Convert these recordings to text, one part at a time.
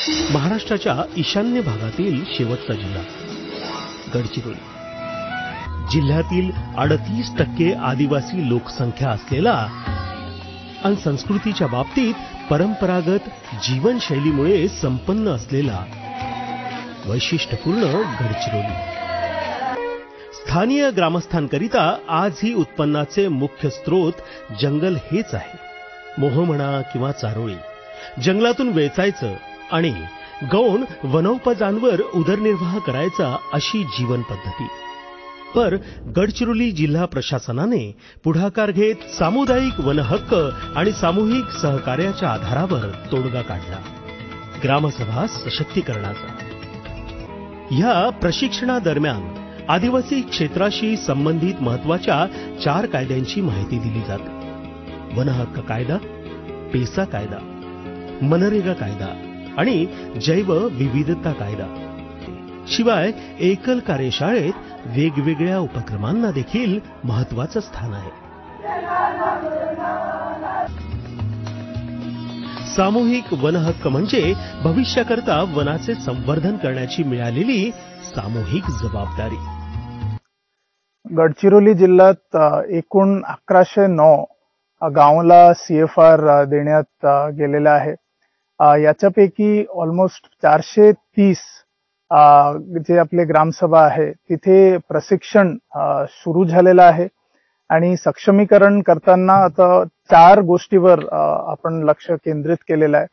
महाराष्ट्राच्या ईशान्य भागातील शेवटचा जिल्हा गडचिरोली. जिल्ह्यातील 38% आदिवासी लोकसंख्या असलेला आणि संस्कृतीच्या बाबतीत परंपरागत जीवनशैलीमुळे संपन्न असलेला वैशिष्ट्यपूर्ण गडचिरोली. स्थानीय ग्रामस्थांकरिता आजही उत्पन्नाचे मुख्य स्रोत जंगल हेच आहे. मोह म्हणा किंवा चारोळी, जंगलातून वेचायचं आणि गौण वनोपजांवर उदरनिर्वाह करायचा अशी जीवन पद्धती. पर गडचिरोली जिल्हा प्रशासनाने पुढाकार घेत सामुदायिक वनहक्क आणि सामूहिक सहकार्याच्या आधारावर तोडगा काढला, ग्रामसभा सशक्तीकरणाचा. या प्रशिक्षणादरम्यान आदिवासी क्षेत्राशी संबंधित महत्वाच्या 4 कायद्यांची माहिती दिली जाते. वनहक्क कायदा, पेसा कायदा, मनरेगा कायदा आणि जैव विविधता कायदा. शिवाय एकल कार्यशाळेत वेगवेगळ्या उपक्रमांना देखील महत्वाचं स्थान आहे. सामूहिक वनहक्क म्हणजे भविष्याकरता वनाचे संवर्धन करण्याची मिळालेली सामूहिक जबाबदारी. गडचिरोली जिल्ह्यात एकूण 1109 गावाला CFR देण्यात गेलेला आहे. याच्यापैकी ऑलमोस्ट 430 जे आपले ग्रामसभा आहे तिथे प्रशिक्षण सुरू झालेलं आहे आणि सक्षमीकरण करताना आता 4 गोष्टीवर आपण लक्ष केंद्रित केलेलं आहे.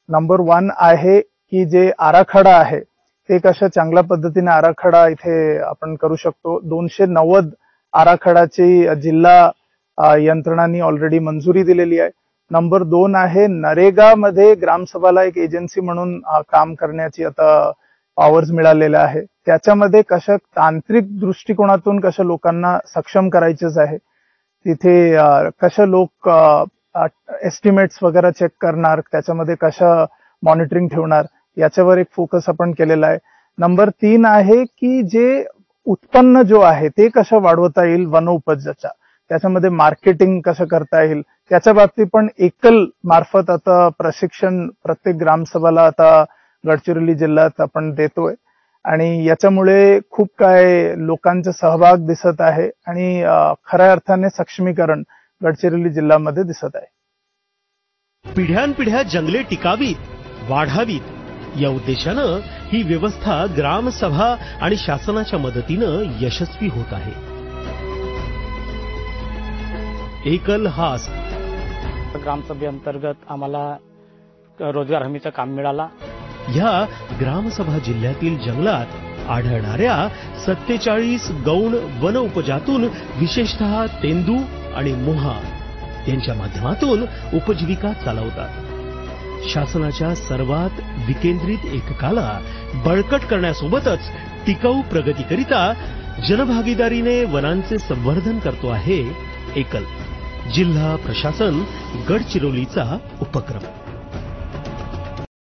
नंबर 1 आहे की जे आराखडा आहे ते कशा चांगल्या पद्धतीने आराखडा इथे आपण करू शकतो. 290 आराखडाची जिल्हा यंत्रणांनी ऑलरेडी मंजुरी दिलेली आहे. नंबर 2 आहे नरेगा मध्ये ग्रामसभाला एक एजन्सी म्हणून काम करण्याची आता पॉवर्स मिळालेला आहे. त्याच्यामध्ये कशा तांत्रिक दृष्टिकोनातून कशा लोकांना सक्षम करायचेच आहे, तिथे कशा लोक एस्टिमेट्स वगैरे चेक करणार, त्याच्यामध्ये कशा मॉनिटरिंग ठेवणार, याच्यावर एक फोकस आपण केलेला आहे. नंबर 3 आहे की जे उत्पन्न जो आहे ते कसं वाढवता येईल वनोपजाच्या, त्याच्यामध्ये मार्केटिंग कसं करता येईल त्याच्या बाबतीत पण एकल मार्फत आता प्रशिक्षण प्रत्येक ग्रामसभाला आता गडचिरोली जिल्ह्यात आपण देतोय आणि याच्यामुळे खूप काय लोकांचा सहभाग दिसत आहे आणि खऱ्या अर्थाने सक्षमीकरण गडचिरोली जिल्ह्यामध्ये दिसत आहे. पिढ्यानपिढ्या जंगले टिकावीत, वाढावीत या उद्देशानं ही व्यवस्था ग्रामसभा आणि शासनाच्या मदतीनं यशस्वी होत आहे. एकल हा ग्रामसभेअंतर्गत आम्हाला रोजगार हमीचं काम मिळाला. ह्या ग्रामसभा जिल्ह्यातील जंगलात आढळणाऱ्या 47 गौण वन उपजातून विशेषतः तेंदू आणि मोहा यांच्या माध्यमातून उपजीविका चालवतात. शासनाच्या सर्वात विकेंद्रित एककाला बळकट करण्यासोबतच टिकाऊ प्रगतीकरिता जनभागीदारीने वनांचे संवर्धन करतो आहे एकल जिल्हा प्रशासन गडचिरोलीचा उपक्रम.